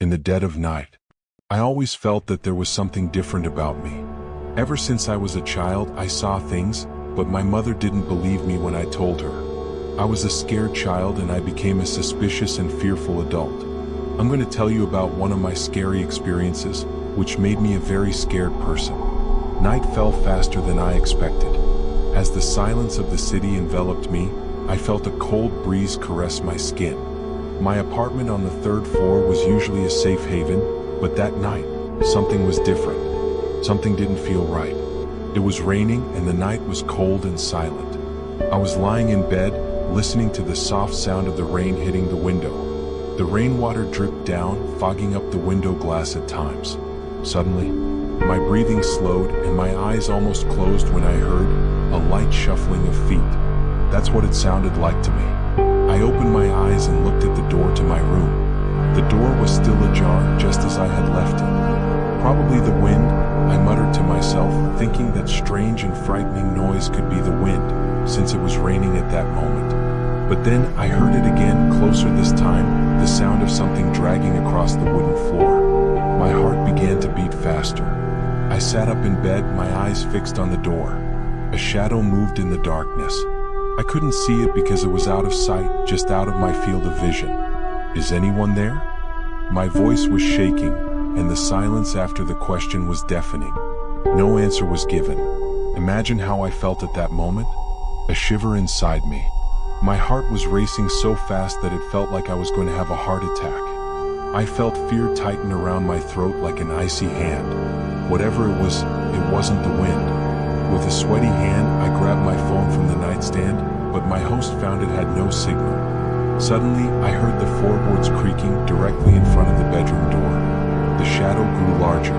in the dead of night. I always felt that there was something different about me. Ever since I was a child, I saw things, but my mother didn't believe me when I told her. I was a scared child and I became a suspicious and fearful adult. I'm going to tell you about one of my scary experiences, which made me a very scared person. Night fell faster than I expected. As the silence of the city enveloped me, I felt a cold breeze caress my skin. My apartment on the third floor was usually a safe haven, but that night, something was different. Something didn't feel right. It was raining and the night was cold and silent. I was lying in bed, listening to the soft sound of the rain hitting the window. The rainwater dripped down, fogging up the window glass at times. Suddenly, my breathing slowed and my eyes almost closed when I heard a light shuffling of feet. That's what it sounded like to me. I opened my eyes and looked at the door to my room. The door was still ajar, just as I had left it. Probably the wind, I muttered to myself, thinking that strange and frightening noise could be the wind, since it was raining at that moment. But then I heard it again, closer this time, the sound of something dragging across the wooden floor. My heart began to beat faster. I sat up in bed, my eyes fixed on the door. A shadow moved in the darkness. I couldn't see it because it was out of sight, just out of my field of vision. Is anyone there? My voice was shaking, and the silence after the question was deafening. No answer was given. Imagine how I felt at that moment. A shiver inside me. My heart was racing so fast that it felt like I was going to have a heart attack. I felt fear tighten around my throat like an icy hand. Whatever it was, it wasn't the wind. With a sweaty hand, I grabbed my phone from the nightstand, but my host found it had no signal. Suddenly, I heard the floorboards creaking directly in front of the bedroom door. The shadow grew larger.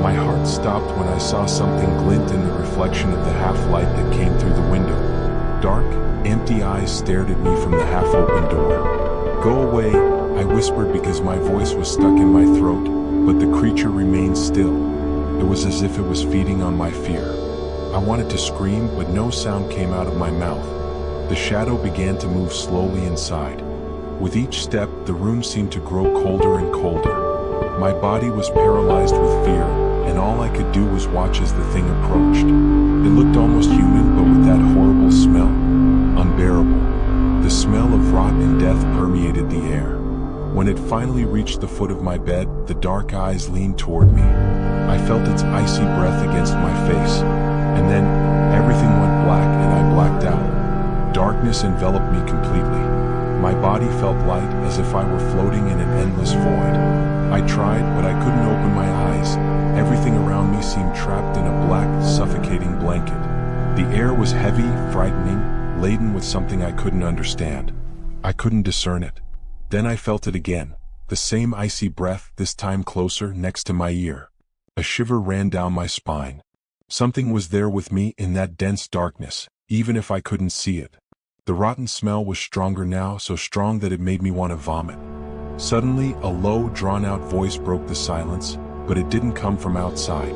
My heart stopped when I saw something glint in the reflection of the half-light that came through the window. Dark, empty eyes stared at me from the half-open door. "Go away," I whispered because my voice was stuck in my throat, but the creature remained still. It was as if it was feeding on my fear. I wanted to scream, but no sound came out of my mouth. The shadow began to move slowly inside. With each step, the room seemed to grow colder and colder. My body was paralyzed with fear, and all I could do was watch as the thing approached. It looked almost human, but with that horrible smell. Unbearable. The smell of rot and death permeated the air. When it finally reached the foot of my bed, the dark eyes leaned toward me. I felt its icy breath against my face, and then everything went black and I blacked out. Darkness enveloped me completely. My body felt light, as if I were floating in an endless void. I tried, but I couldn't open my eyes. Everything around me seemed trapped in a black, suffocating blanket. The air was heavy, frightening, laden with something I couldn't understand. I couldn't discern it. Then I felt it again, the same icy breath, this time closer, next to my ear. A shiver ran down my spine. Something was there with me in that dense darkness, even if I couldn't see it. The rotten smell was stronger now, so strong that it made me want to vomit. Suddenly, a low, drawn-out voice broke the silence, but it didn't come from outside.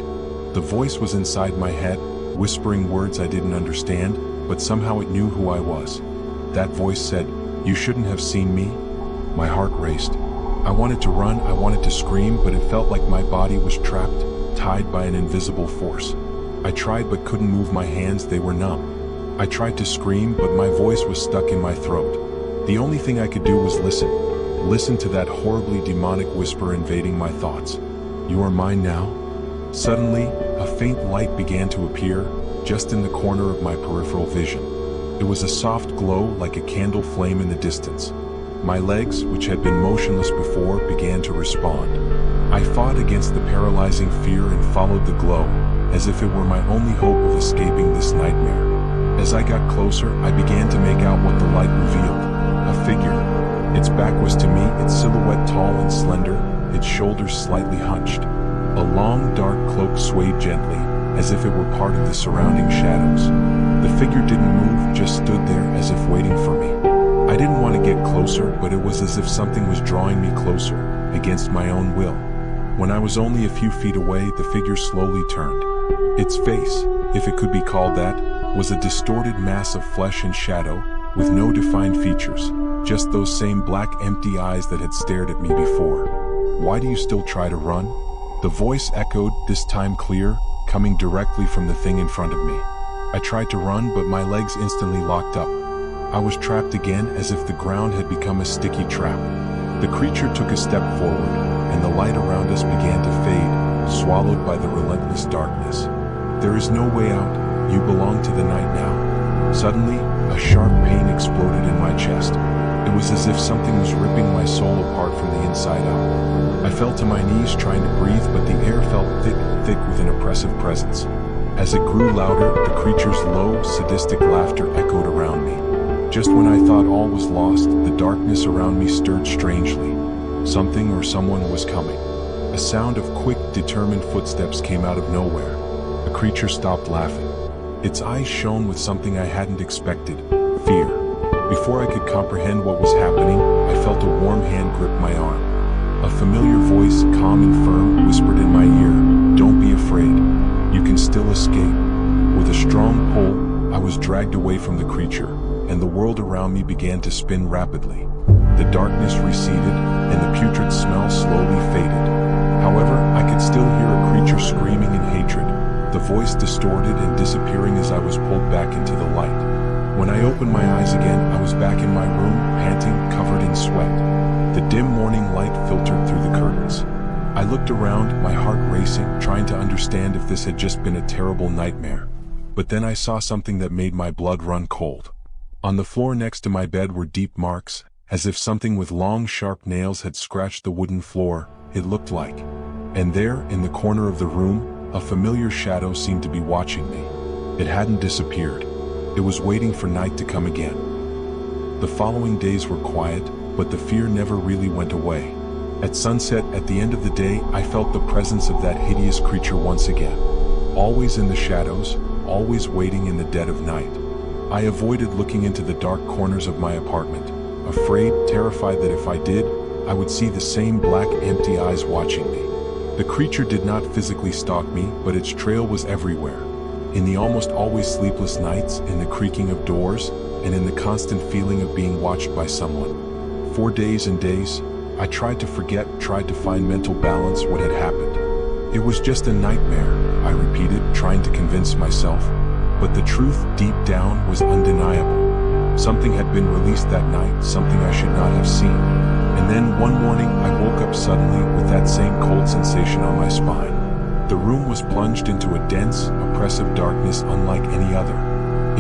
The voice was inside my head, whispering words I didn't understand, but somehow it knew who I was. That voice said, "You shouldn't have seen me." My heart raced. I wanted to run, I wanted to scream, but it felt like my body was trapped, tied by an invisible force. I tried but couldn't move my hands, they were numb. I tried to scream, but my voice was stuck in my throat. The only thing I could do was listen. Listen to that horribly demonic whisper invading my thoughts. "You are mine now?" Suddenly, a faint light began to appear, just in the corner of my peripheral vision. It was a soft glow like a candle flame in the distance. My legs, which had been motionless before, began to respond. I fought against the paralyzing fear and followed the glow, as if it were my only hope of escaping this nightmare. As I got closer, I began to make out what the light revealed. A figure. Its back was to me, its silhouette tall and slender, its shoulders slightly hunched. A long, dark cloak swayed gently, as if it were part of the surrounding shadows. The figure didn't move, just stood there as if waiting for me. I didn't want to get closer, but it was as if something was drawing me closer, against my own will. When I was only a few feet away, the figure slowly turned. Its face, if it could be called that, was a distorted mass of flesh and shadow, with no defined features, just those same black empty eyes that had stared at me before. "Why do you still try to run?" The voice echoed, this time clear, coming directly from the thing in front of me. I tried to run, but my legs instantly locked up. I was trapped again, as if the ground had become a sticky trap. The creature took a step forward, and the light around us began to fade, swallowed by the relentless darkness. "There is no way out. You belong to the night now." Suddenly, a sharp pain exploded in my chest. It was as if something was ripping my soul apart from the inside out. I fell to my knees trying to breathe, but the air felt thick with an oppressive presence. As it grew louder, the creature's low, sadistic laughter echoed around me. Just when I thought all was lost, the darkness around me stirred strangely. Something or someone was coming. A sound of quick, determined footsteps came out of nowhere. The creature stopped laughing. Its eyes shone with something I hadn't expected: fear. Before I could comprehend what was happening, I felt a warm hand grip my arm. A familiar voice, calm and firm, whispered in my ear, "Don't be afraid. You can still escape." With a strong pull, I was dragged away from the creature, and the world around me began to spin rapidly. The darkness receded, and the putrid smell slowly faded. However, I could still hear a creature screaming in hatred, the voice distorted and disappearing as I was pulled back into the light. When I opened my eyes again, I was back in my room, panting, covered in sweat. The dim morning light filtered through the curtains. I looked around, my heart racing, trying to understand if this had just been a terrible nightmare. But then I saw something that made my blood run cold. On the floor next to my bed were deep marks, as if something with long, sharp nails had scratched the wooden floor, it looked like. And there, in the corner of the room, a familiar shadow seemed to be watching me. It hadn't disappeared. It was waiting for night to come again. The following days were quiet, but the fear never really went away. At sunset, at the end of the day, I felt the presence of that hideous creature once again. Always in the shadows, always waiting in the dead of night. I avoided looking into the dark corners of my apartment, afraid, terrified that if I did, I would see the same black, empty eyes watching me. The creature did not physically stalk me, but its trail was everywhere. In the almost always sleepless nights, in the creaking of doors, and in the constant feeling of being watched by someone. For days and days, I tried to forget, tried to find mental balance what had happened. It was just a nightmare, I repeated, trying to convince myself. But the truth, deep down, was undeniable. Something had been released that night, something I should not have seen. And then one morning, I woke up suddenly with that same cold sensation on my spine. The room was plunged into a dense, oppressive darkness unlike any other.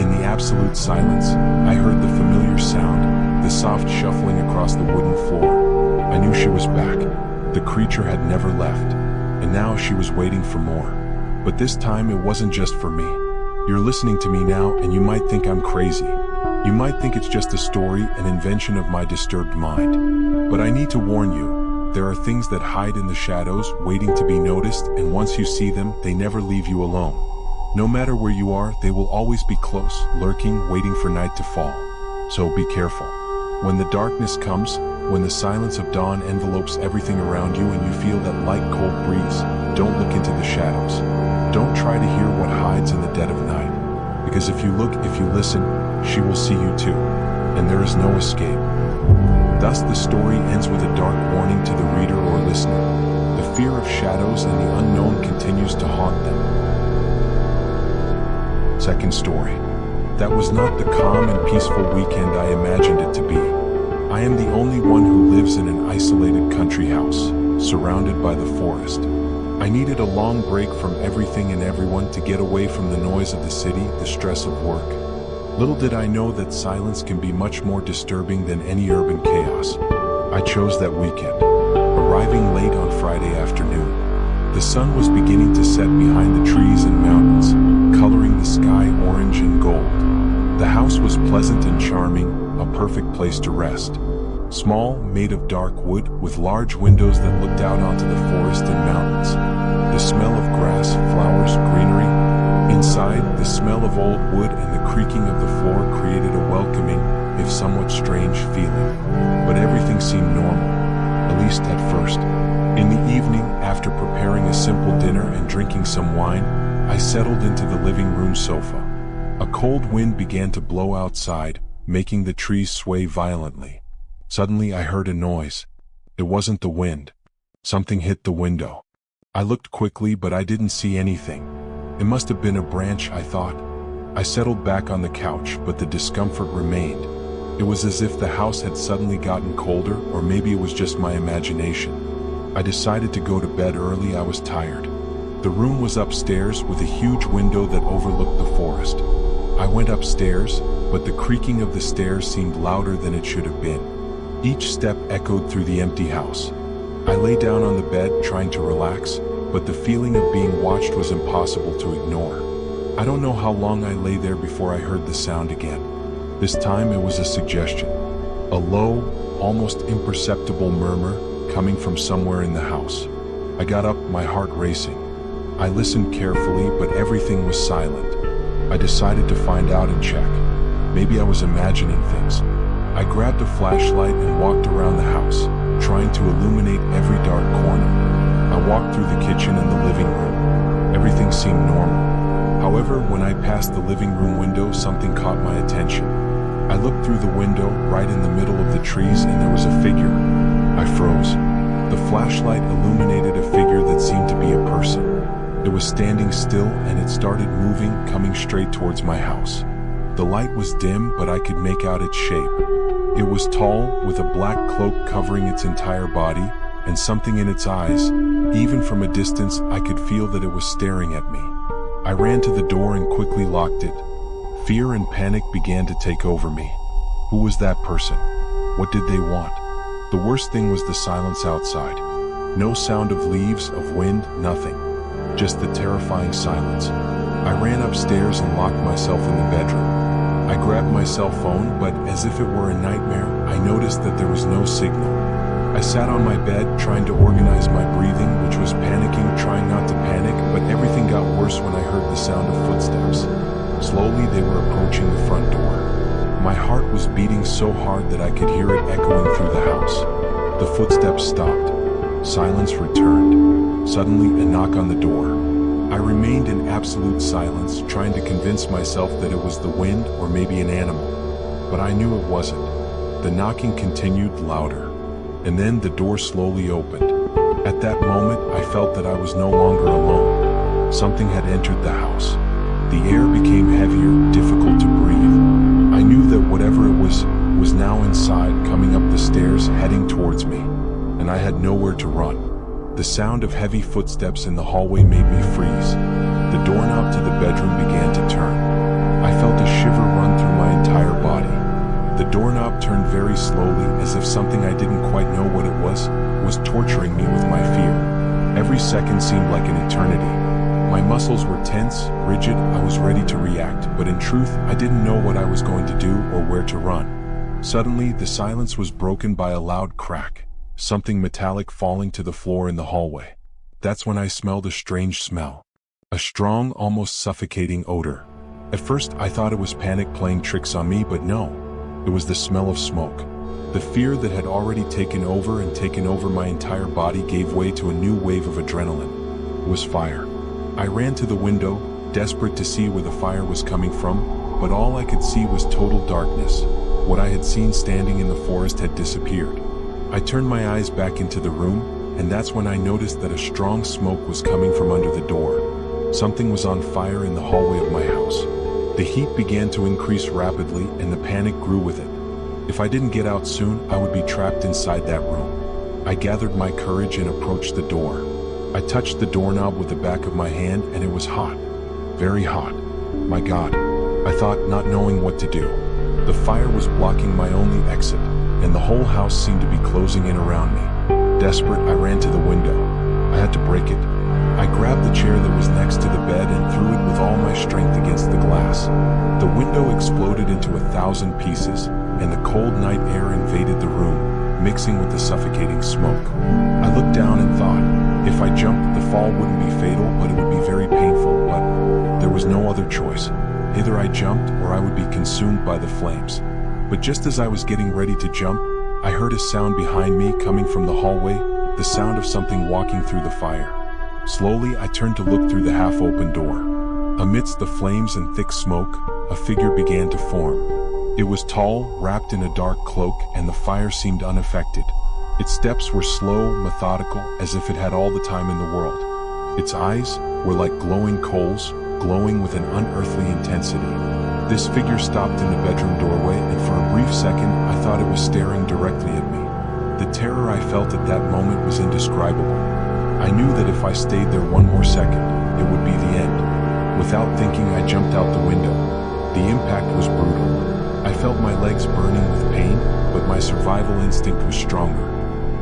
In the absolute silence, I heard the familiar sound, the soft shuffling across the wooden floor. I knew she was back. The creature had never left, and now she was waiting for more. But this time it wasn't just for me. You're listening to me now, and you might think I'm crazy. You might think it's just a story, an invention of my disturbed mind. But I need to warn you. There are things that hide in the shadows, waiting to be noticed, and once you see them, they never leave you alone. No matter where you are, they will always be close, lurking, waiting for night to fall. So be careful. When the darkness comes, when the silence of dawn envelopes everything around you and you feel that light, cold breeze, don't look into the shadows. Don't try to hear what hides in the dead of night. Because if you look, if you listen, she will see you too. And there is no escape. Thus the story ends with a dark warning to the reader or listener. The fear of shadows and the unknown continues to haunt them. Second story. That was not the calm and peaceful weekend I imagined it to be. I am the only one who lives in an isolated country house, surrounded by the forest. I needed a long break from everything and everyone to get away from the noise of the city, the stress of work. Little did I know that silence can be much more disturbing than any urban chaos. I chose that weekend, arriving late on Friday afternoon. The sun was beginning to set behind the trees and mountains, coloring the sky orange and gold. The house was pleasant and charming, a perfect place to rest. Small, made of dark wood, with large windows that looked out onto the forest and mountains. The smell of grass, flowers, greenery. Inside, the smell of old wood and the creaking of the floor created a welcoming, if somewhat strange, feeling. But everything seemed normal, at least at first. In the evening, after preparing a simple dinner and drinking some wine, I settled into the living room sofa. A cold wind began to blow outside, making the trees sway violently. Suddenly I heard a noise. It wasn't the wind. Something hit the window. I looked quickly, but I didn't see anything. It must have been a branch, I thought. I settled back on the couch, but the discomfort remained. It was as if the house had suddenly gotten colder, or maybe it was just my imagination. I decided to go to bed early. I was tired. The room was upstairs with a huge window that overlooked the forest. I went upstairs, but the creaking of the stairs seemed louder than it should have been. Each step echoed through the empty house. I lay down on the bed, trying to relax, but the feeling of being watched was impossible to ignore. I don't know how long I lay there before I heard the sound again. This time it was a suggestion. A low, almost imperceptible murmur coming from somewhere in the house. I got up, my heart racing. I listened carefully, but everything was silent. I decided to find out and check. Maybe I was imagining things. I grabbed a flashlight and walked around the house, trying to illuminate every dark corner. I walked through the kitchen and the living room. Everything seemed normal. However, when I passed the living room window, something caught my attention. I looked through the window, right in the middle of the trees, and there was a figure. I froze. The flashlight illuminated a figure that seemed to be a person. It was standing still, and it started moving, coming straight towards my house. The light was dim, but I could make out its shape. It was tall, with a black cloak covering its entire body, and something in its eyes. Even from a distance, I could feel that it was staring at me. I ran to the door and quickly locked it. Fear and panic began to take over me. Who was that person? What did they want? The worst thing was the silence outside. No sound of leaves, of wind, nothing. Just the terrifying silence. I ran upstairs and locked myself in the bedroom. I grabbed my cell phone, but as if it were a nightmare, I noticed that there was no signal. I sat on my bed, trying to organize my breathing, which was panicking, trying not to panic, but everything got worse when I heard the sound of footsteps. Slowly, they were approaching the front door. My heart was beating so hard that I could hear it echoing through the house. The footsteps stopped. Silence returned. Suddenly, a knock on the door. I remained in absolute silence, trying to convince myself that it was the wind or maybe an animal. But I knew it wasn't. The knocking continued, louder. And then the door slowly opened. At that moment, I felt that I was no longer alone. Something had entered the house. The air became heavier, difficult to breathe. I knew that whatever it was now inside, coming up the stairs, heading towards me. And I had nowhere to run. The sound of heavy footsteps in the hallway made me freeze. The doorknob to the bedroom began to turn. I felt a shiver run through my entire body. The doorknob turned very slowly, as if something I didn't quite know what it was torturing me with my fear. Every second seemed like an eternity. My muscles were tense, rigid. I was ready to react, but in truth, I didn't know what I was going to do or where to run. Suddenly, the silence was broken by a loud crack. Something metallic falling to the floor in the hallway. That's when I smelled a strange smell. A strong, almost suffocating odor. At first, I thought it was panic playing tricks on me, but no. It was the smell of smoke. The fear that had already taken over my entire body gave way to a new wave of adrenaline. It was fire. I ran to the window, desperate to see where the fire was coming from, but all I could see was total darkness. What I had seen standing in the forest had disappeared. I turned my eyes back into the room, and that's when I noticed that a strong smoke was coming from under the door. Something was on fire in the hallway of my house. The heat began to increase rapidly, and the panic grew with it. If I didn't get out soon, I would be trapped inside that room. I gathered my courage and approached the door. I touched the doorknob with the back of my hand, and it was hot. Very hot. My God, I thought, not knowing what to do. The fire was blocking my only exit, and the whole house seemed to be closing in around me. Desperate, I ran to the window. I had to break it. I grabbed the chair that was next to the bed and threw it with all my strength against the glass. The window exploded into 1,000 pieces, and the cold night air invaded the room, mixing with the suffocating smoke. I looked down and thought, if I jumped, the fall wouldn't be fatal, but it would be very painful, but there was no other choice. Either I jumped or I would be consumed by the flames. But just as I was getting ready to jump, I heard a sound behind me coming from the hallway, the sound of something walking through the fire. Slowly, I turned to look through the half-open door. Amidst the flames and thick smoke, a figure began to form. It was tall, wrapped in a dark cloak, and the fire seemed unaffected. Its steps were slow, methodical, as if it had all the time in the world. Its eyes were like glowing coals, glowing with an unearthly intensity. This figure stopped in the bedroom doorway, and for a brief second, I thought it was staring directly at me. The terror I felt at that moment was indescribable. I knew that if I stayed there one more second, it would be the end. Without thinking, I jumped out the window. The impact was brutal. I felt my legs burning with pain, but my survival instinct was stronger.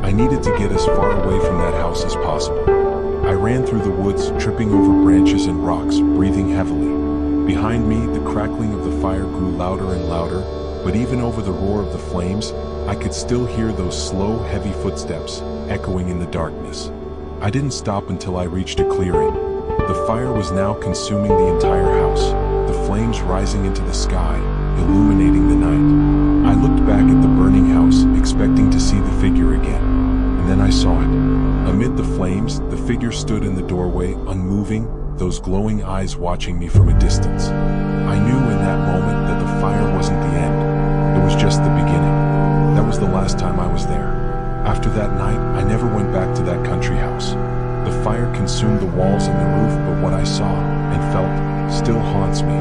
I needed to get as far away from that house as possible. I ran through the woods, tripping over branches and rocks, breathing heavily. Behind me, the crackling of the fire grew louder and louder, but even over the roar of the flames, I could still hear those slow, heavy footsteps echoing in the darkness. I didn't stop until I reached a clearing. The fire was now consuming the entire house, the flames rising into the sky, illuminating the night. I looked back at the burning house, expecting to see the figure again, and then I saw it. Amid the flames, the figure stood in the doorway, unmoving, those glowing eyes watching me from a distance. I knew in that moment that the fire wasn't the end. It was just the beginning. That was the last time I was there. After that night, I never went back to that country house. The fire consumed the walls and the roof, but what I saw and felt still haunts me.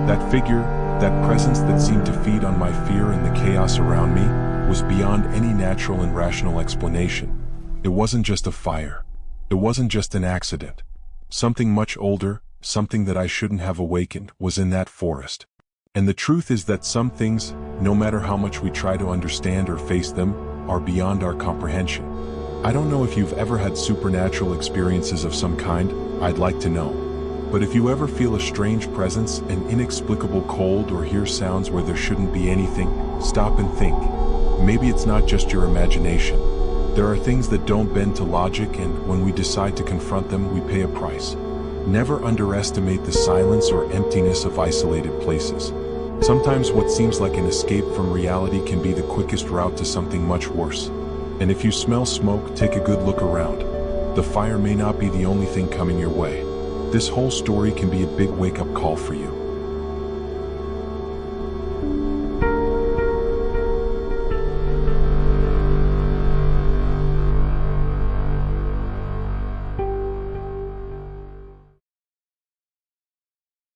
That figure, that presence that seemed to feed on my fear and the chaos around me, was beyond any natural and rational explanation. It wasn't just a fire. It wasn't just an accident. Something much older, something that I shouldn't have awakened, was in that forest. And the truth is that some things, no matter how much we try to understand or face them, are beyond our comprehension. I don't know if you've ever had supernatural experiences of some kind. I'd like to know. But if you ever feel a strange presence, an inexplicable cold, or hear sounds where there shouldn't be anything, stop and think. Maybe it's not just your imagination. There are things that don't bend to logic, and when we decide to confront them, we pay a price. Never underestimate the silence or emptiness of isolated places. Sometimes what seems like an escape from reality can be the quickest route to something much worse. And if you smell smoke, take a good look around. The fire may not be the only thing coming your way. This whole story can be a big wake-up call for you.